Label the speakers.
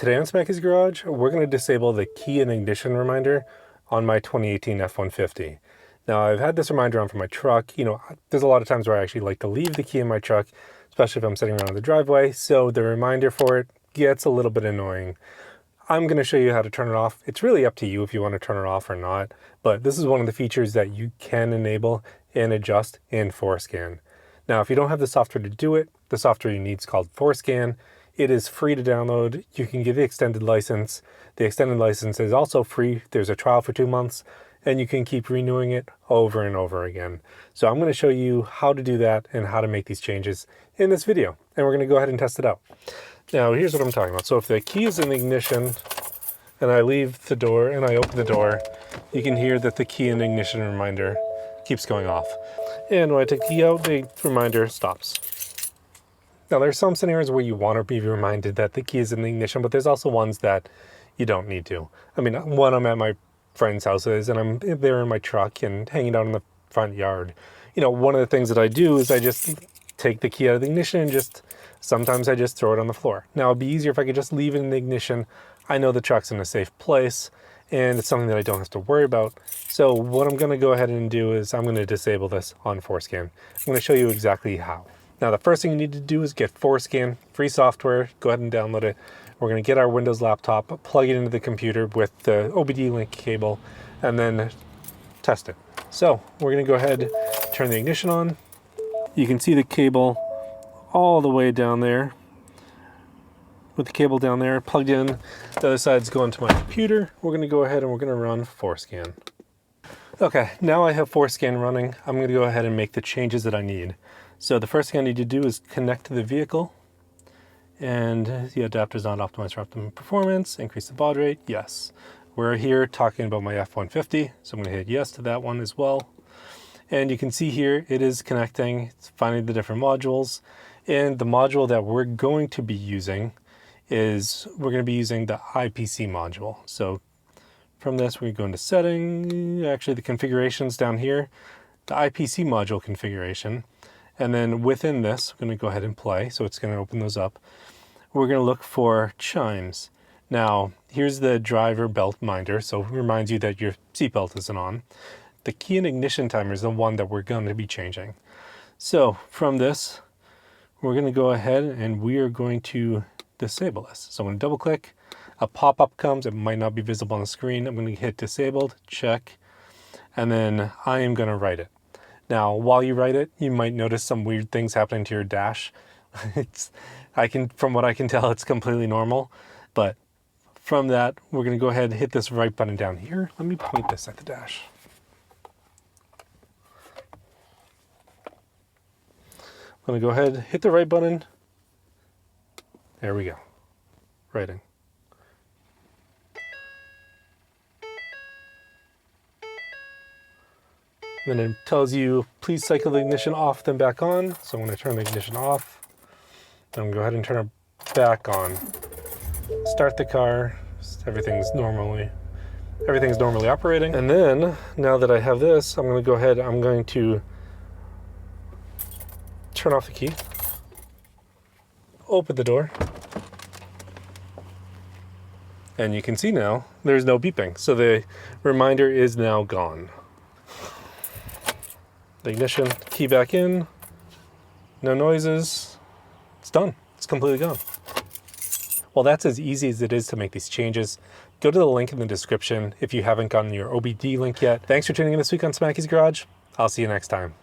Speaker 1: Today on Smackey's Garage, we're going to disable the key and ignition reminder on my 2018 F-150. Now, I've had this reminder on for my truck. You know, there's a lot of times where I actually like to leave the key in my truck, especially if I'm sitting around in the driveway, so the reminder for it gets a little bit annoying. I'm going to show you how to turn it off. It's really up to you if you want to turn it off or not, but this is one of the features that you can enable and adjust in FORScan. Now, if you don't have the software to do it, the software you need is called FORScan. It is free to download. You can get the extended license. The extended license is also free. There's a trial for 2 months, and you can keep renewing it over and over again. So I'm going to show you how to do that and how to make these changes in this video, and we're going to go ahead and test it out. Now, here's what I'm talking about. So if the key is in the ignition and I leave the door and I open the door, you can hear that the key and ignition reminder keeps going off. And when I take the key out, the reminder stops. Now, there's some scenarios where you want to be reminded that the key is in the ignition, but there's also ones that you don't need to. I mean, when I'm at my friend's houses and I'm there in my truck and hanging out in the front yard, you know, one of the things that I do is I just take the key out of the ignition and sometimes I just throw it on the floor. Now, it'd be easier if I could just leave it in the ignition. I know the truck's in a safe place and it's something that I don't have to worry about. So what I'm going to go ahead and do is I'm going to disable this on FORScan. I'm going to show you exactly how. Now, the first thing you need to do is get FORScan, free software. Go ahead and download it. We're going to get our Windows laptop, plug it into the computer with the OBD link cable, and then test it. So we're going to go ahead, turn the ignition on. You can see the cable all the way down there. With the cable down there plugged in, the other side's going to my computer. We're going to go ahead and we're going to run FORScan. Okay, now I have FORScan running. I'm going to go ahead and make the changes that I need. So the first thing I need to do is connect to the vehicle, and the adapter is not optimized for optimum performance. Increase the baud rate, yes. We're here talking about my F-150, so I'm going to hit yes to that one as well. And you can see here it is connecting, it's finding the different modules, and the module that we're going to be using is we're going to be using the IPC module. So from this we go into setting, actually the configurations down here, the IPC module configuration. And then within this, we're going to go ahead and play. So it's going to open those up. We're going to look for chimes. Now, here's the driver belt minder. So it reminds you that your seatbelt isn't on. The key and ignition timer is the one that we're going to be changing. So from this, we're going to go ahead and we are going to disable this. So I'm going to double click. A pop-up comes. It might not be visible on the screen. I'm going to hit disabled, check, and then I am going to write it. Now, while you write it, you might notice some weird things happening to your dash. From what I can tell, it's completely normal. But from that, we're going to go ahead and hit this right button down here. Let me point this at the dash. I'm going to go ahead, hit the right button. There we go. Writing. Then it tells you, please cycle the ignition off, then back on. So I'm going to turn the ignition off. Then I'm going to go ahead and turn it back on. Start the car. Everything's normally operating. And then, now that I have this, I'm going to go ahead, I'm going to turn off the key. Open the door. And you can see now, there's no beeping. So the reminder is now gone. The ignition, key back in, no noises, it's done. It's completely gone. Well, that's as easy as it is to make these changes. Go to the link in the description if you haven't gotten your OBD link yet. Thanks for tuning in this week on Smackey's Garage. I'll see you next time.